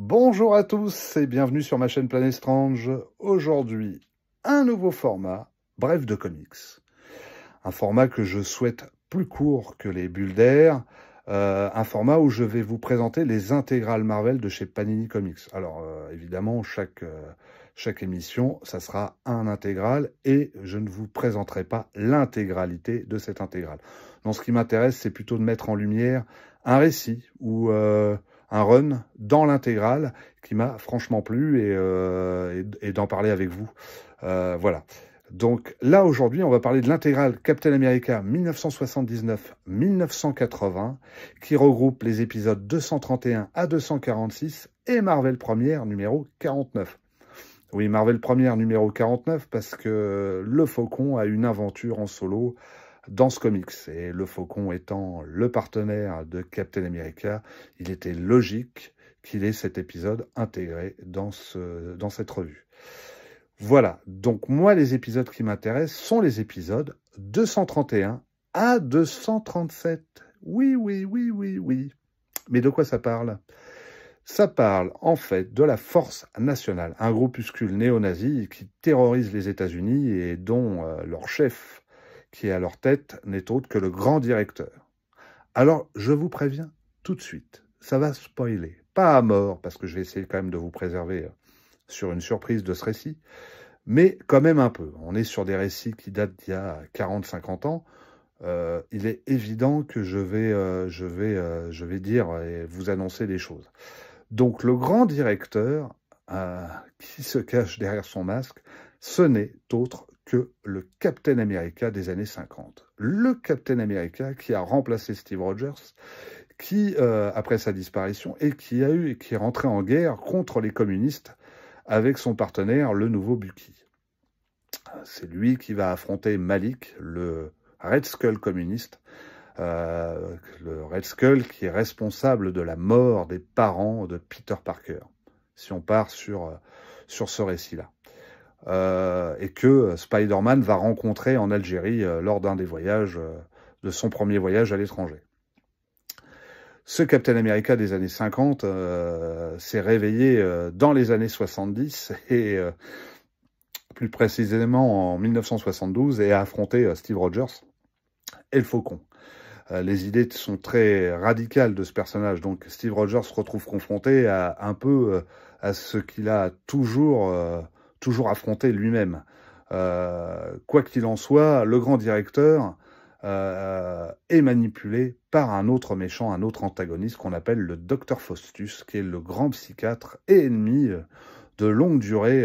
Bonjour à tous et bienvenue sur ma chaîne Planet Strange. Aujourd'hui, un nouveau format, bref de comics. Un format que je souhaite plus court que les bulles d'air. Un format où je vais vous présenter les intégrales Marvel de chez Panini Comics. Alors évidemment, chaque émission, ça sera un intégral et je ne vous présenterai pas l'intégralité de cette intégrale. Non, ce qui m'intéresse, c'est plutôt de mettre en lumière un récit ou un run dans l'intégrale qui m'a franchement plu et d'en parler avec vous. Voilà. Donc là, aujourd'hui, on va parler de l'intégrale Captain America 1979-1980 qui regroupe les épisodes 231 à 246 et Marvel Première numéro 49. Oui, Marvel Première numéro 49 parce que le Faucon a une aventure en solo dans ce comics. Et le Faucon étant le partenaire de Captain America, il était logique qu'il ait cet épisode intégré dans cette revue. Voilà, donc moi les épisodes qui m'intéressent sont les épisodes 231 à 237. Oui. Mais de quoi ça parle? Ça parle en fait de la Force Nationale, un groupuscule néo-nazi qui terrorise les États-Unis et dont leur chef, qui est à leur tête, n'est autre que le grand directeur. Alors, je vous préviens tout de suite, ça va spoiler. Pas à mort, parce que je vais essayer quand même de vous préserver sur une surprise de ce récit, mais quand même un peu. On est sur des récits qui datent d'il y a 40-50 ans. Il est évident que je vais dire et vous annoncer des choses. Donc le grand directeur qui se cache derrière son masque, ce n'est autre que le Captain America des années 50. Le Captain America qui a remplacé Steve Rogers, qui, après sa disparition, et qui est rentré en guerre contre les communistes avec son partenaire, le nouveau Bucky. C'est lui qui va affronter Malik, le Red Skull communiste, le Red Skull qui est responsable de la mort des parents de Peter Parker, si on part sur ce récit-là. Et que Spider-Man va rencontrer en Algérie lors d'un des voyages, de son premier voyage à l'étranger. Ce Captain America des années 50 s'est réveillé dans les années 70 et plus précisément en 1972 et a affronté Steve Rogers et le Faucon. Les idées sont très radicales de ce personnage, donc Steve Rogers se retrouve confronté à un peu à ce qu'il a toujours affronté lui-même. Quoi qu'il en soit, le grand directeur est manipulé par un autre méchant, un autre antagoniste qu'on appelle le Dr Faustus, qui est le grand psychiatre et ennemi de longue durée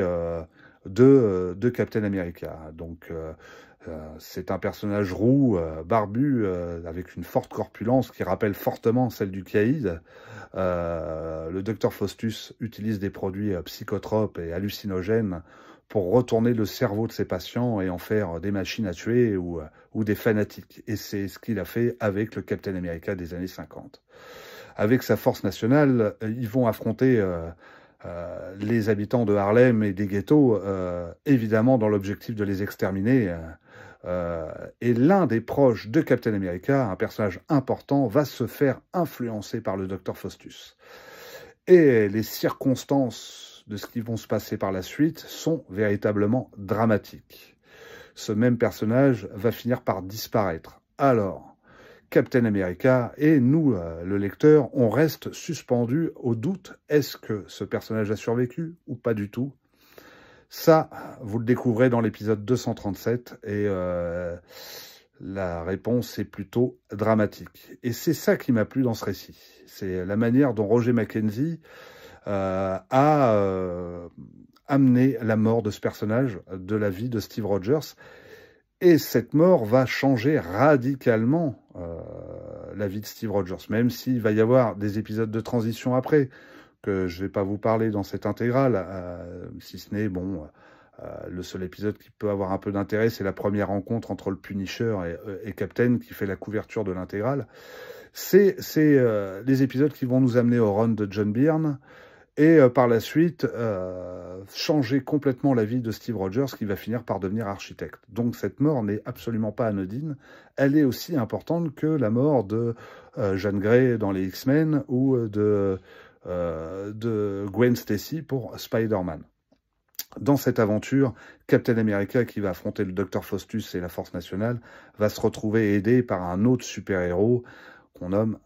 de Captain America. Donc c'est un personnage roux, barbu, avec une forte corpulence qui rappelle fortement celle du Caïd. Le docteur Faustus utilise des produits psychotropes et hallucinogènes pour retourner le cerveau de ses patients et en faire des machines à tuer ou des fanatiques. Et c'est ce qu'il a fait avec le Captain America des années 50. Avec sa force nationale, ils vont affronter les habitants de Harlem et des ghettos, évidemment dans l'objectif de les exterminer. Et l'un des proches de Captain America, un personnage important, va se faire influencer par le Dr Faustus. Et les circonstances de ce qui vont se passer par la suite sont véritablement dramatiques. Ce même personnage va finir par disparaître. Alors, Captain America et nous, le lecteur, on reste suspendu au doute. Est-ce que ce personnage a survécu ou pas du tout? Ça, vous le découvrez dans l'épisode 237 et la réponse est plutôt dramatique. Et c'est ça qui m'a plu dans ce récit. C'est la manière dont Roger Mackenzie a amené la mort de ce personnage de la vie de Steve Rogers. Et cette mort va changer radicalement la vie de Steve Rogers, même s'il va y avoir des épisodes de transition après, que je ne vais pas vous parler dans cette intégrale, si ce n'est, bon, le seul épisode qui peut avoir un peu d'intérêt, c'est la première rencontre entre le Punisher et Captain, qui fait la couverture de l'intégrale. C'est les épisodes qui vont nous amener au run de John Byrne, et par la suite, changer complètement la vie de Steve Rogers, qui va finir par devenir architecte. Donc cette mort n'est absolument pas anodine. Elle est aussi importante que la mort de Jean Grey dans les X-Men, ou de de Gwen Stacy pour Spider-Man. Dans cette aventure, Captain America, qui va affronter le Dr Faustus et la Force Nationale, va se retrouver aidé par un autre super-héros qu'on nomme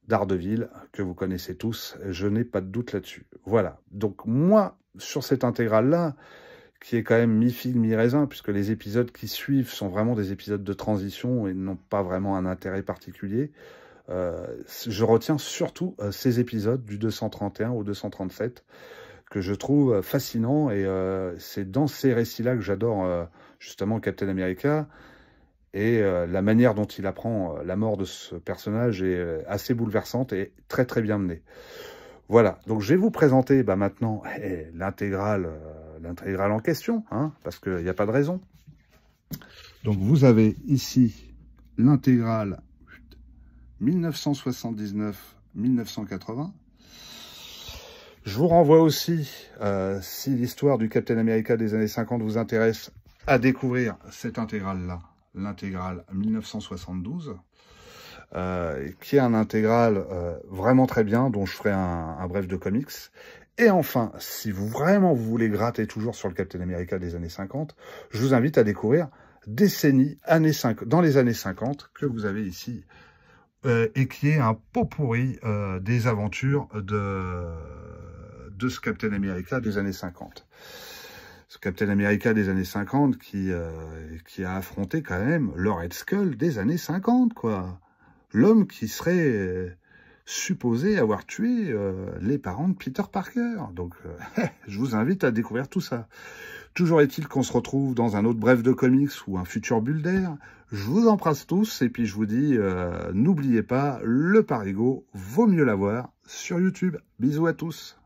Daredevil, que vous connaissez tous, je n'ai pas de doute là-dessus. Voilà, donc moi, sur cette intégrale-là, qui est quand même mi-figue, mi-raisin, puisque les épisodes qui suivent sont vraiment des épisodes de transition et n'ont pas vraiment un intérêt particulier, je retiens surtout ces épisodes du 231 au 237, que je trouve fascinants, et c'est dans ces récits-là que j'adore justement Captain America, et la manière dont il apprend la mort de ce personnage est assez bouleversante et très très bien menée. Voilà, donc je vais vous présenter maintenant l'intégrale en question, hein, parce qu'il n'y a pas de raison. Donc vous avez ici l'intégrale 1979-1980. Je vous renvoie aussi, si l'histoire du Captain America des années 50 vous intéresse, à découvrir cette intégrale-là, l'intégrale 1972, qui est un intégral vraiment très bien, dont je ferai un bref de comics. Et enfin, si vous voulez gratter toujours sur le Captain America des années 50, je vous invite à découvrir Décennie, dans les années 50, que vous avez ici, et qui est un pot-pourri des aventures de ce Captain America des années 50. Ce Captain America des années 50 qui a affronté quand même le Red Skull des années 50, quoi. L'homme qui serait supposé avoir tué les parents de Peter Parker. Donc, je vous invite à découvrir tout ça. Toujours est-il qu'on se retrouve dans un autre bref de comics ou un futur bulle d'air. Je vous embrasse tous et puis je vous dis, n'oubliez pas, le Parigo, vaut mieux l'avoir sur YouTube. Bisous à tous.